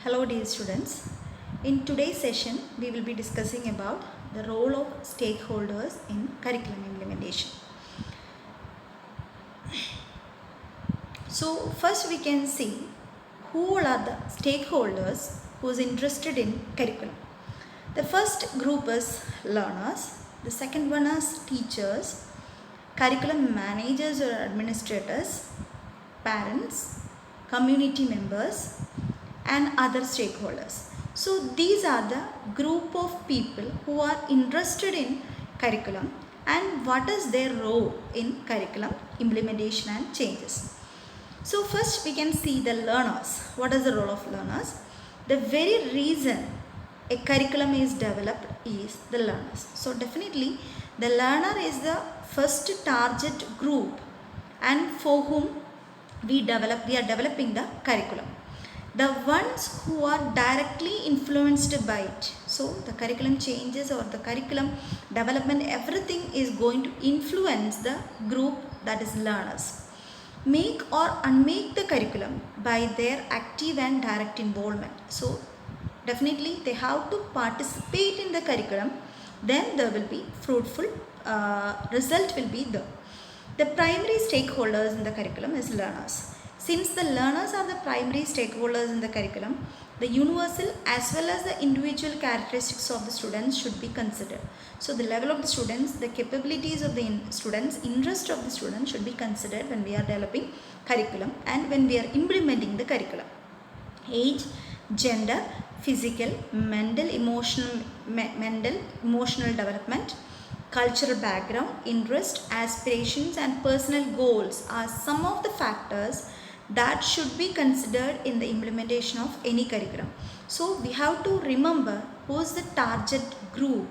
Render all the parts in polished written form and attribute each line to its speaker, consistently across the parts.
Speaker 1: Hello dear students. In today's session we will be discussing about the role of stakeholders in curriculum implementation. So first we can see who all are the stakeholders who is interested in curriculum. The first group is learners, the second one is teachers, curriculum managers or administrators, parents, community members and other stakeholders. So these are the group of people who are interested in curriculum and what is their role in curriculum implementation and changes. So first we can see the learners. What is the role of learners? The very reason a curriculum is developed is the learners. So definitely the learner is the first target group and for whom we are developing the curriculum. The ones who are directly influenced by it. So the curriculum changes or the curriculum development, everything is going to influence the group, that is learners. Make or unmake the curriculum by their active and direct involvement. So definitely they have to participate in the curriculum, then there will be fruitful result will be there. The primary stakeholders in the curriculum is learners. Since the learners are the primary stakeholders in the curriculum, the universal as well as the individual characteristics of the students should be considered. So the level of the students, the capabilities of the students, interest of the students should be considered when we are developing curriculum and when we are implementing the curriculum. Age, gender, physical, mental, emotional development, cultural background, interest, aspirations and personal goals are some of the factors that should be considered in the implementation of any curriculum. So we have to remember who is the target group,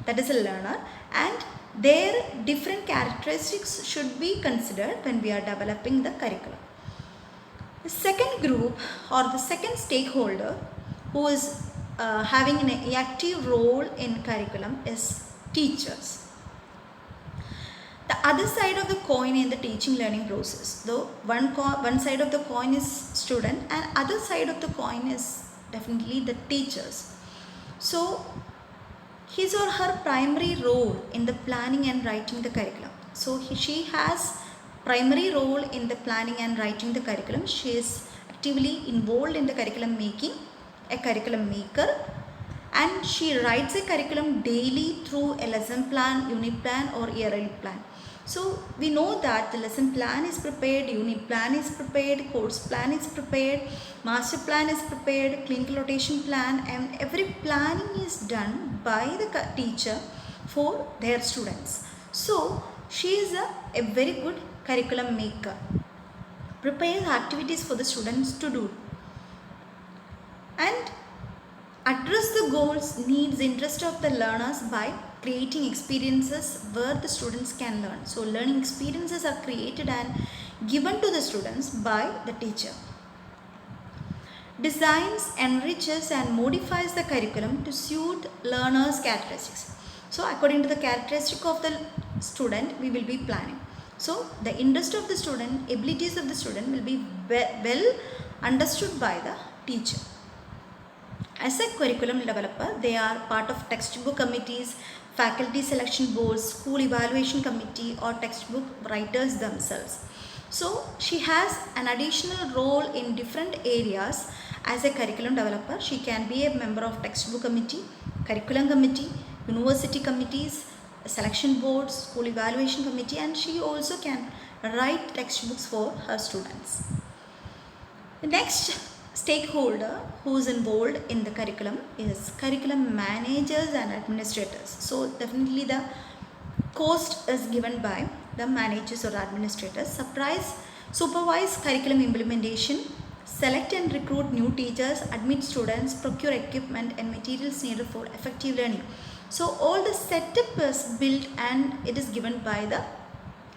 Speaker 1: that is a learner, and their different characteristics should be considered when we are developing the curriculum. The second group or the second stakeholder who is having an active role in curriculum is teachers. The other side of the coin in the teaching learning process, though one side of the coin is student and other side of the coin is definitely the teachers. So his or her primary role in the planning and writing the curriculum. So she has primary role in the planning and writing the curriculum. She is actively involved in the curriculum making, a curriculum maker, and she writes a curriculum daily through a lesson plan, unit plan or yearly plan. So we know that the lesson plan is prepared, unit plan is prepared, course plan is prepared, master plan is prepared, clinical rotation plan, and every planning is done by the teacher for their students. So she is a very good curriculum maker, prepares activities for the students to do and address the goals, needs, interest of the learners by creating experiences where the students can learn. So learning experiences are created and given to the students by the teacher. Designs, enriches and modifies the curriculum to suit learners' characteristics. So according to the characteristic of the student, we will be planning. So the interest of the student, abilities of the student will be well understood by the teacher. As a curriculum developer, they are part of textbook committees, faculty selection boards, school evaluation committee or textbook writers themselves. So she has an additional role in different areas as a curriculum developer. She can be a member of textbook committee, curriculum committee, university committees, selection boards, school evaluation committee, and she also can write textbooks for her students. The next stakeholder who is involved in the curriculum is curriculum managers and administrators. So definitely the cost is given by the managers or administrators. Supervise curriculum implementation, select and recruit new teachers, admit students, procure equipment and materials needed for effective learning. So all the setup is built and it is given by the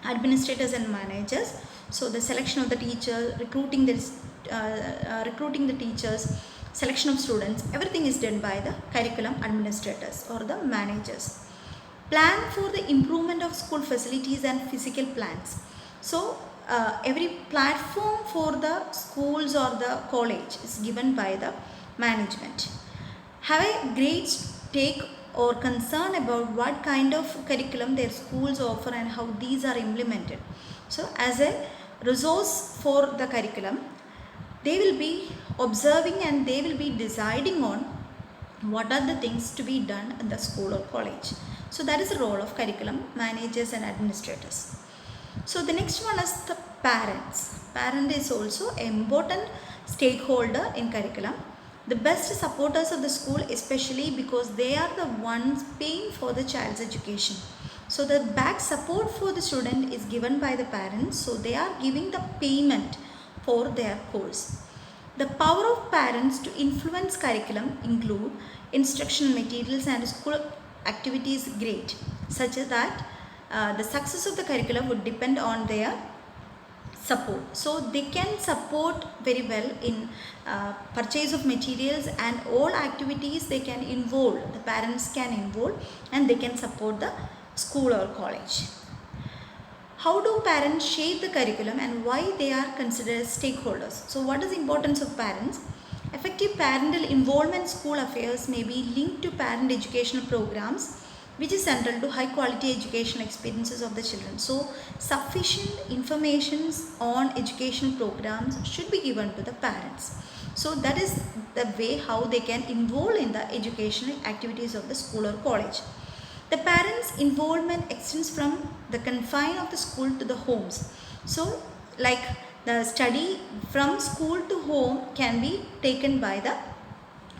Speaker 1: administrators and managers. So the selection of the teacher, recruiting the teachers, selection of students, everything is done by the curriculum administrators or the managers. Plan for the improvement of school facilities and physical plans. So every platform for the schools or the college is given by the management have a great stake or concern about what kind of curriculum their schools offer and how these are implemented. So as a resource for the curriculum, they will be observing and they will be deciding on what are the things to be done in the school or college. So that is the role of curriculum managers and administrators. So the next one is the parents. Parent is also an important stakeholder in curriculum. The best supporters of the school, especially because they are the ones paying for the child's education. So the back support for the student is given by the parents. So they are giving the payment for their course. The power of parents to influence curriculum include instructional materials and school activities great, such as that the success of the curriculum would depend on their support. So they can support very well in purchase of materials and all activities they can involve, the parents can involve and they can support the school or college. How do parents shape the curriculum and why they are considered stakeholders? So what is the importance of parents? Effective parental involvement in school affairs may be linked to parent educational programs, which is central to high quality educational experiences of the children. So sufficient information on educational programs should be given to the parents. So that is the way how they can involve in the educational activities of the school or college. The parents' involvement extends from the confine of the school to the homes. So like the study from school to home can be taken by the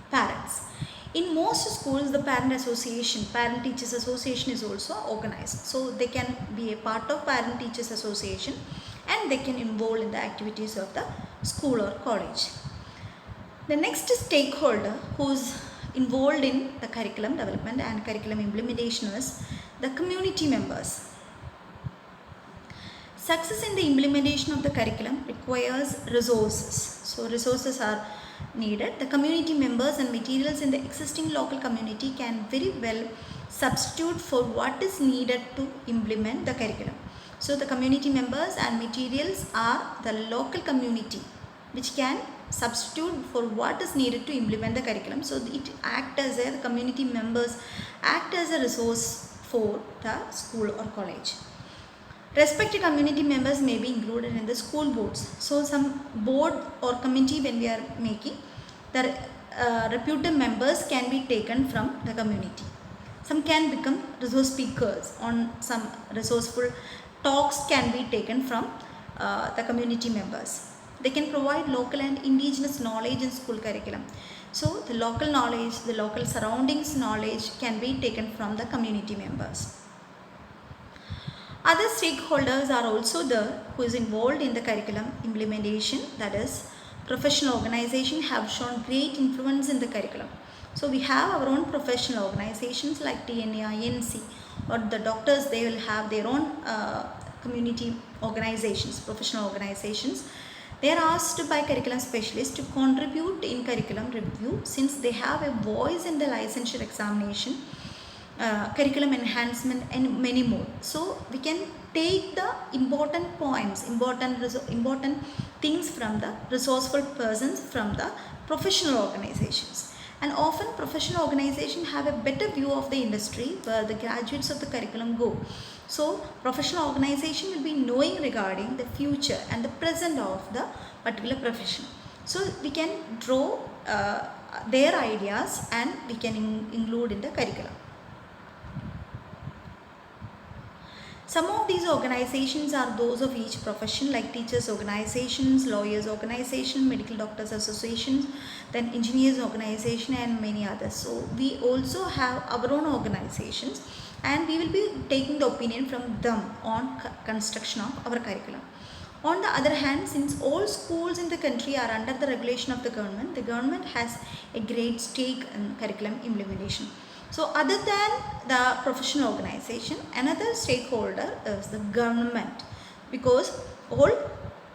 Speaker 1: parents. In most schools, the parent teachers association is also organized. So they can be a part of parent teachers association and they can involve in the activities of the school or college. The next stakeholder who is involved in the curriculum development and curriculum implementation is the community members. Success in the implementation of the curriculum requires resources. So resources are needed. The community members and materials in the existing local community can very well substitute for what is needed to implement the curriculum. So the community members and materials are the local community which can substitute for what is needed to implement the curriculum. So it act as the community members act as a resource for the school or college. Respected community members may be included in the school boards. So some board or committee when we are making, the reputed members can be taken from the community. Some can become resource speakers on some resourceful talks can be taken from the community members. They can provide local and indigenous knowledge in school curriculum. So the local knowledge, the local surroundings knowledge can be taken from the community members. Other stakeholders are also there who is involved in the curriculum implementation, that is professional organization have shown great influence in the curriculum. So we have our own professional organizations like TNA, INC or the doctors, they will have their own community organizations, professional organizations. They are asked by curriculum specialists to contribute in curriculum review since they have a voice in the licensure examination, curriculum enhancement and many more. So we can take the important points, important things from the resourceful persons from the professional organizations. And often professional organizations have a better view of the industry where the graduates of the curriculum go. So professional organization will be knowing regarding the future and the present of the particular profession. So we can draw their ideas and we can include in the curriculum. Some of these organizations are those of each profession like teachers organizations, lawyers organization, medical doctors associations, then engineers organization and many others. So we also have our own organizations and we will be taking the opinion from them on construction of our curriculum. On the other hand, since all schools in the country are under the regulation of the government has a great stake in curriculum implementation. So other than the professional organization, another stakeholder is the government, because all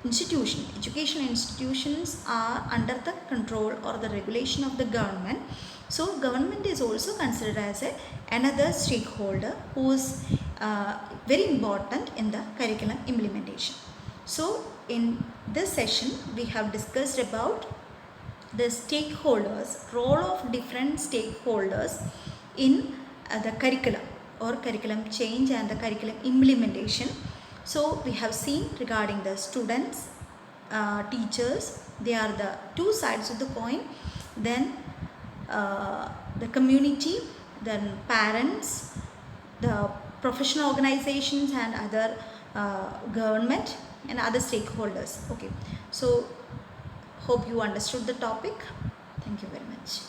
Speaker 1: educational institutions are under the control or the regulation of the government. So government is also considered as another stakeholder who is very important in the curriculum implementation. So in this session we have discussed about the stakeholders, role of different stakeholders in the curriculum or curriculum change and the curriculum implementation. So we have seen regarding the students, teachers, they are the two sides of the coin. Then the community, then parents, the professional organizations and other government and other stakeholders. Okay, so hope you understood the topic. Thank you very much.